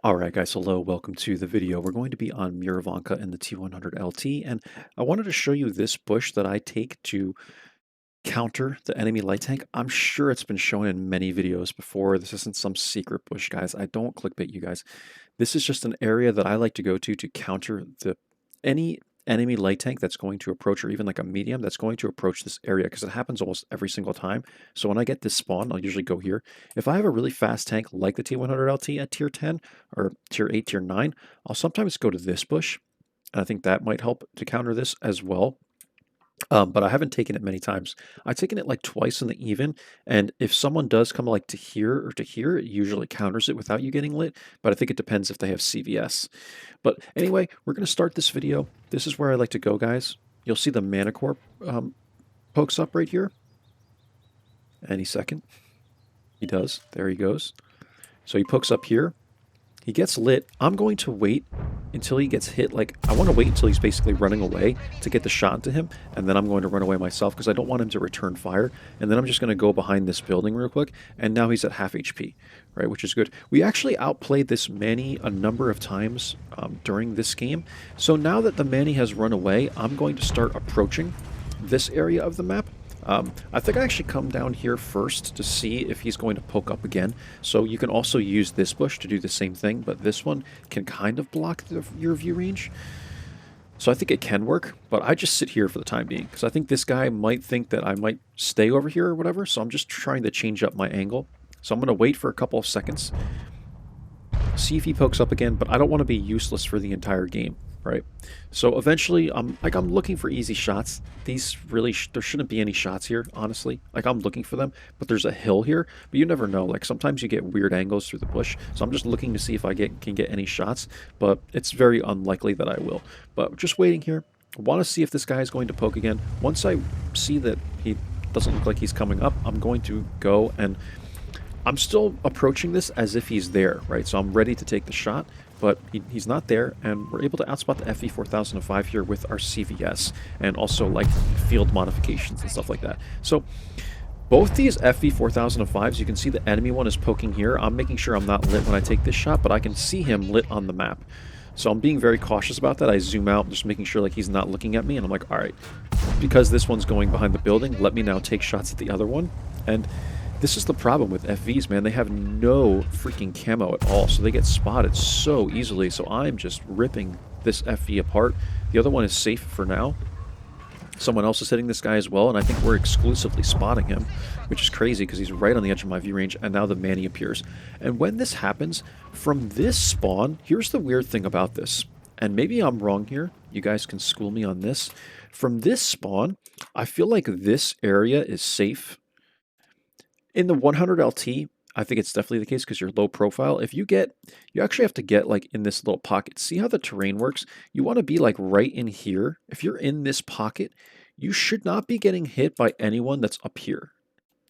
Alright guys, hello, welcome to the video. We're going to be on Murovanka in the T100 LT, and I wanted to show you this bush that I take to counter the enemy light tank. I'm sure it's been shown in many videos before. This isn't some secret bush, guys. I don't clickbait you guys. This is just an area that I like to go to counter any enemy light tank that's going to approach, or even like a medium that's going to approach this area, because it happens almost every single time. So when I get this spawn, I'll usually go here. If I have a really fast tank like the T100 LT at tier 10 or tier 8, tier 9, I'll sometimes go to this bush. And I think that might help to counter this as well. But I haven't taken it many times. I've taken it like twice in the even, and if someone does come like to here or to here, it usually counters it without you getting lit, but I think it depends if they have CVS. But anyway, we're going to start this video. This is where I like to go, guys. You'll see the mana core pokes up right here. Any second. He does. There he goes. So he pokes up here. He gets lit. I'm going to wait until he gets hit. Like, I want to wait until he's basically running away to get the shot into him, and then I'm going to run away myself because I don't want him to return fire. And then I'm just going to go behind this building real quick, and now he's at half HP, right, which is good. We actually outplayed this Manny a number of times during this game. So now that the Manny has run away, I'm going to start approaching this area of the map. I think I actually come down here first to see if he's going to poke up again. So you can also use this bush to do the same thing, but this one can kind of block your view range. So I think it can work, but I just sit here for the time being, because I think this guy might think that I might stay over here or whatever, so I'm just trying to change up my angle. So I'm going to wait for a couple of seconds, see if he pokes up again, but I don't want to be useless for the entire game. Right, so eventually, I'm looking for easy shots. These really, there shouldn't be any shots here, honestly. Like, I'm looking for them, but there's a hill here, but you never know. Like, sometimes you get weird angles through the bush, so I'm just looking to see if I can get any shots, but it's very unlikely that I will. But just waiting here. Want to see if this guy is going to poke again. Once I see that he doesn't look like he's coming up, I'm going to go, and I'm still approaching this as if he's there, right? So I'm ready to take the shot, but he's not there, and we're able to outspot the FE 4005 here with our CVS, and also like field modifications and stuff like that. So both these FE 4005s, you can see the enemy one is poking here. I'm making sure I'm not lit when I take this shot, but I can see him lit on the map. So I'm being very cautious about that. I zoom out, just making sure like he's not looking at me, and I'm like, all right, because this one's going behind the building, let me now take shots at the other one. And this is the problem with FVs, man. They have no freaking camo at all, so they get spotted so easily. So I'm just ripping this FV apart. The other one is safe for now. Someone else is hitting this guy as well, and I think we're exclusively spotting him, which is crazy because he's right on the edge of my view range, and now the Manny appears. And when this happens, from this spawn, here's the weird thing about this, and maybe I'm wrong here. You guys can school me on this. From this spawn, I feel like this area is safe. In the 100 LT, I think it's definitely the case because you're low profile. If you actually have to get like in this little pocket. See how the terrain works? You want to be like right in here. If you're in this pocket, you should not be getting hit by anyone that's up here.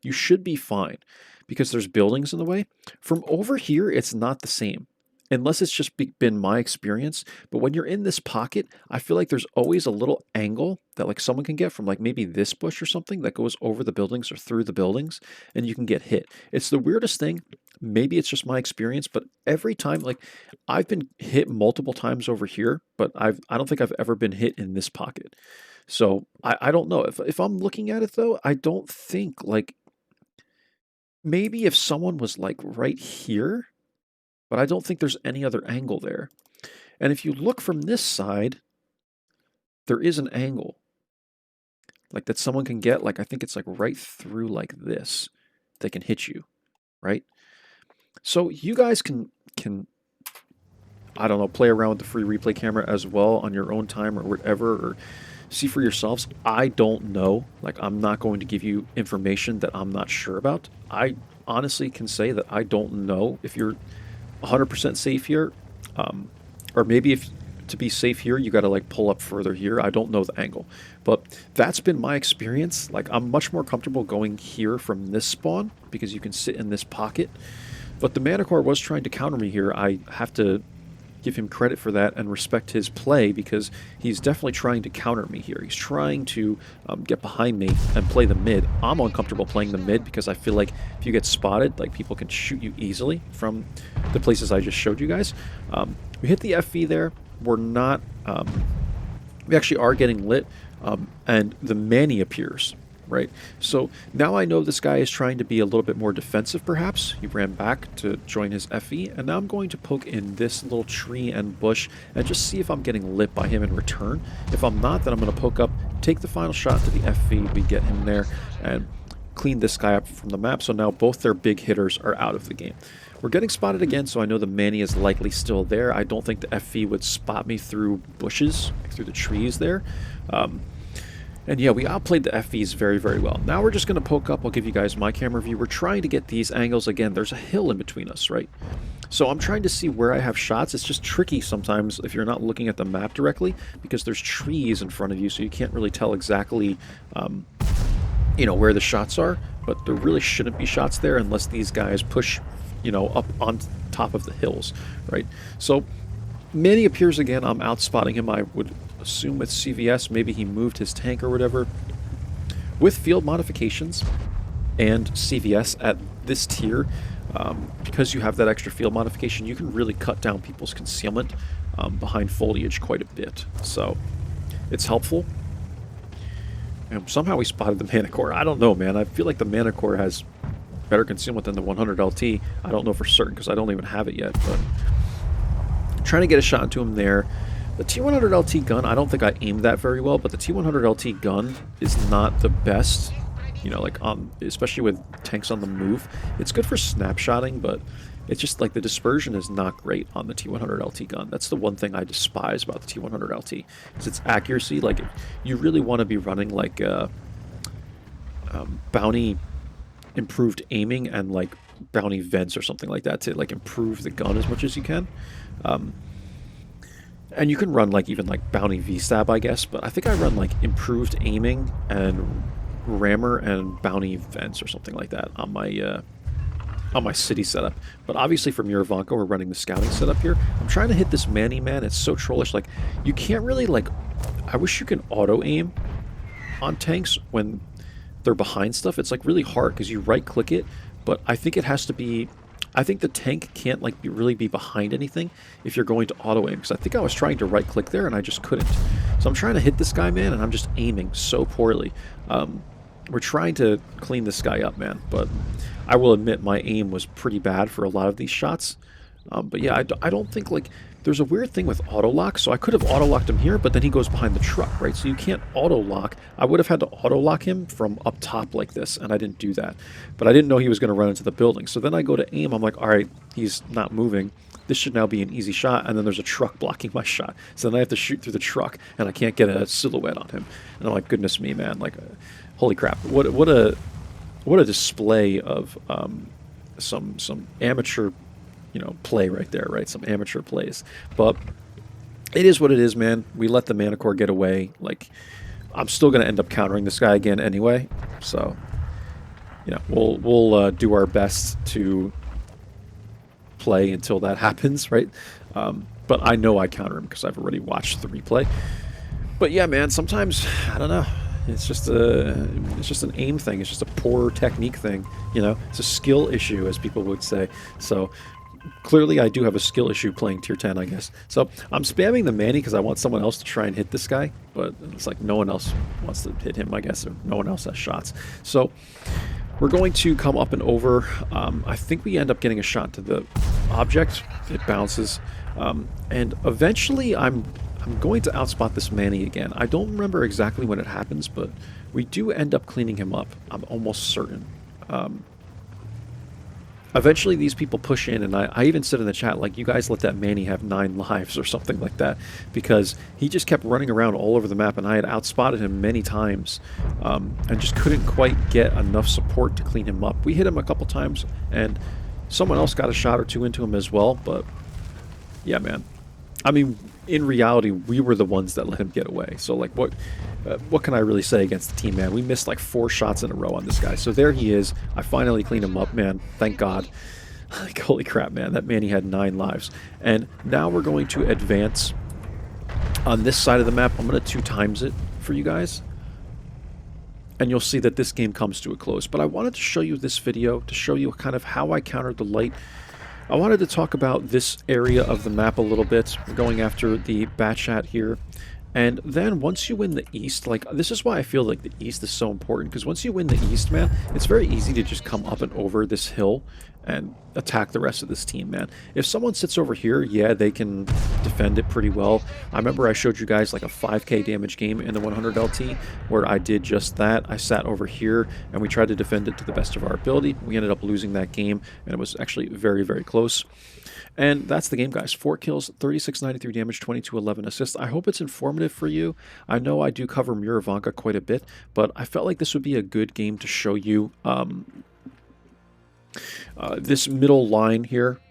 You should be fine because there's buildings in the way. From over here, it's not the same. Unless it's just been my experience, but when you're in this pocket, I feel like there's always a little angle that like someone can get from like maybe this bush or something that goes over the buildings or through the buildings, and you can get hit. It's the weirdest thing. Maybe it's just my experience, but every time, like I've been hit multiple times over here, but I don't think I've ever been hit in this pocket. So I don't know. If I'm looking at it though, I don't think like maybe if someone was like right here, but I don't think there's any other angle there. And if you look from this side, there is an angle. Like that someone can get, like I think it's like right through like this. They can hit you, right? So you guys can I don't know, play around with the free replay camera as well on your own time or whatever, or see for yourselves. I don't know. Like I'm not going to give you information that I'm not sure about. I honestly can say that I don't know if you're 100% safe here, or maybe if to be safe here you got to like pull up further here. I don't know the angle, but that's been my experience. Like I'm much more comfortable going here from this spawn because you can sit in this pocket, but the Manicore was trying to counter me here. I have to give him credit for that and respect his play, because he's definitely trying to counter me here. He's trying to get behind me and play the mid. I'm uncomfortable playing the mid because I feel like if you get spotted, like, people can shoot you easily from the places I just showed you guys. We hit the FV there. We're not... we actually are getting lit, and the Manny appears. Right, so now I know this guy is trying to be a little bit more defensive, perhaps. He ran back to join his FE, and now I'm going to poke in this little tree and bush and just see if I'm getting lit by him in return. If I'm not, then I'm going to poke up, take the final shot to the FE, we get him there, and clean this guy up from the map, so now both their big hitters are out of the game. We're getting spotted again, so I know the Manny is likely still there. I don't think the FE would spot me through bushes, like through the trees there. And yeah, we outplayed the FVs very, very well. Now we're just going to poke up. I'll give you guys my camera view. We're trying to get these angles. Again, there's a hill in between us, right? So I'm trying to see where I have shots. It's just tricky sometimes if you're not looking at the map directly, because there's trees in front of you, so you can't really tell exactly, you know, where the shots are. But there really shouldn't be shots there unless these guys push, you know, up on top of the hills, right? So Manny appears again. I'm out spotting him. I would assume with CVS, maybe he moved his tank or whatever. With field modifications and CVS at this tier, because you have that extra field modification, you can really cut down people's concealment behind foliage quite a bit. So it's helpful. And somehow we spotted the Manicore. I don't know, man. I feel like the Manicore has better concealment than the 100 LT. I don't know for certain because I don't even have it yet, but I'm trying to get a shot into him there. The T100 LT gun, I don't think I aimed that very well, but the T100 LT gun is not the best, you know, like, especially with tanks on the move. It's good for snapshotting, but it's just like the dispersion is not great on the T100 LT gun. That's the one thing I despise about the T100 LT, is its accuracy. Like, you really want to be running like bounty improved aiming and like bounty vents or something like that to like improve the gun as much as you can. And you can run like even like bounty V-stab, I guess, but I think I run like improved aiming and rammer and bounty vents or something like that on my city setup. But obviously for Murovanka, we're running the scouting setup here. I'm trying to hit this Manny, man. It's so trollish. Like, you can't really like... I wish you can auto-aim on tanks when they're behind stuff. It's like really hard because you right-click it, but I think it has to be... I think the tank can't like really be behind anything if you're going to auto-aim, because I think I was trying to right-click there and I just couldn't. So I'm trying to hit this guy, man, and I'm just aiming so poorly. We're trying to clean this guy up, man, but I will admit my aim was pretty bad for a lot of these shots. But yeah, I don't think, like, there's a weird thing with auto-lock, so I could have auto-locked him here, but then he goes behind the truck, right? So you can't auto-lock. I would have had to auto-lock him from up top like this, and I didn't do that. But I didn't know he was going to run into the building. So then I go to aim, I'm like, all right, he's not moving. This should now be an easy shot, and then there's a truck blocking my shot. So then I have to shoot through the truck, and I can't get a silhouette on him. And I'm like, goodness me, man, like, holy crap. What a display of some amateur, you know, play right there, right? Some amateur plays. But it is what it is, man. We let the Manicore get away. Like, I'm still going to end up countering this guy again anyway. So, yeah, we'll do our best to play until that happens, right? But I know I counter him because I've already watched the replay. But yeah, man, sometimes, I don't know. It's just an aim thing. It's just a poor technique thing, you know? It's a skill issue, as people would say. So clearly I do have a skill issue playing tier 10, I guess. So I'm spamming the Manny because I want someone else to try and hit this guy, but it's like no one else wants to hit him, I guess, or no one else has shots. So we're going to come up and over. I think we end up getting a shot to the object. It bounces. And eventually I'm going to outspot this Manny again. I don't remember exactly when it happens, but we do end up cleaning him up. I'm almost certain. Eventually these people push in, and I even said in the chat, like, you guys let that Manny have 9 lives or something like that, because he just kept running around all over the map, and I had outspotted him many times, and just couldn't quite get enough support to clean him up. We hit him a couple times, and someone else got a shot or two into him as well, but yeah, man. I mean, in reality, we were the ones that let him get away. So, like, what can I really say against the team, man? We missed like 4 shots in a row on this guy. So there he is. I finally cleaned him up, man. Thank God. Like, holy crap, man, that Manny had 9 lives. And now we're going to advance on this side of the map. I'm going to 2 times it for you guys. And you'll see that this game comes to a close. But I wanted to show you this video to show you kind of how I countered the light. I wanted to talk about this area of the map a little bit. We're going after the Batchat here. And then once you win the East, like, this is why I feel like the East is so important, because once you win the East, man, it's very easy to just come up and over this hill and attack the rest of this team, man. If someone sits over here, yeah, they can defend it pretty well. I remember I showed you guys like a 5k damage game in the 100 LT where I did just that. I sat over here and we tried to defend it to the best of our ability. We ended up losing that game, and it was actually very, very close. And that's the game, guys. 4 kills, 3693 damage, 2211 assists. I hope it's informative for you. I know I do cover Murovanka quite a bit, but I felt like this would be a good game to show you this middle line here.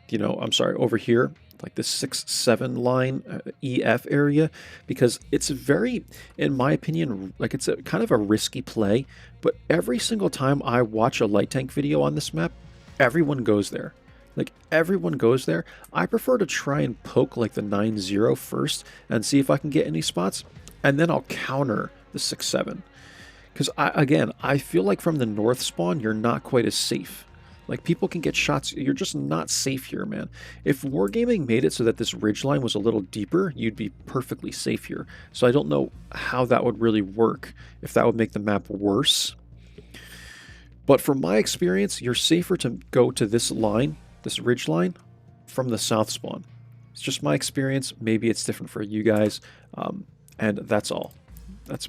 You know, I'm sorry, over here, like this 6-7 line EF area, because it's very, in my opinion, like it's a kind of a risky play, but every single time I watch a light tank video on this map, everyone goes there. Like, everyone goes there. I prefer to try and poke like the 9-0 first and see if I can get any spots, and then I'll counter the 6-7. Because, again, I feel like from the north spawn, you're not quite as safe. Like, people can get shots. You're just not safe here, man. If Wargaming made it so that this ridgeline was a little deeper, you'd be perfectly safe here. So I don't know how that would really work, if that would make the map worse. But from my experience, you're safer to go to this line, this ridge line, from the south spawn. It's just my experience. Maybe it's different for you guys, and that's all. That's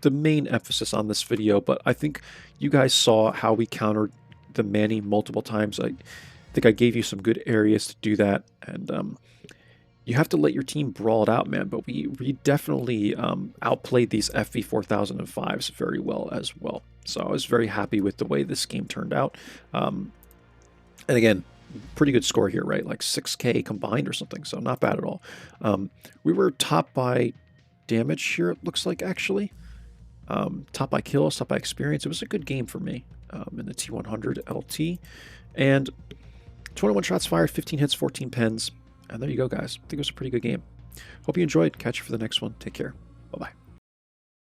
the main emphasis on this video, but I think you guys saw how we countered the Manny multiple times. I think I gave you some good areas to do that, and you have to let your team brawl it out, man, but we definitely outplayed these FV 4005s very well as well. So I was very happy with the way this game turned out. And again, pretty good score here, right? Like 6k combined or something, so not bad at all. We were top by damage here, it looks like, actually. Top by kills, top by experience. It was a good game for me in the T100 LT. And 21 shots fired, 15 hits, 14 pens. And there you go, guys. I think it was a pretty good game. Hope you enjoyed. Catch you for the next one. Take care.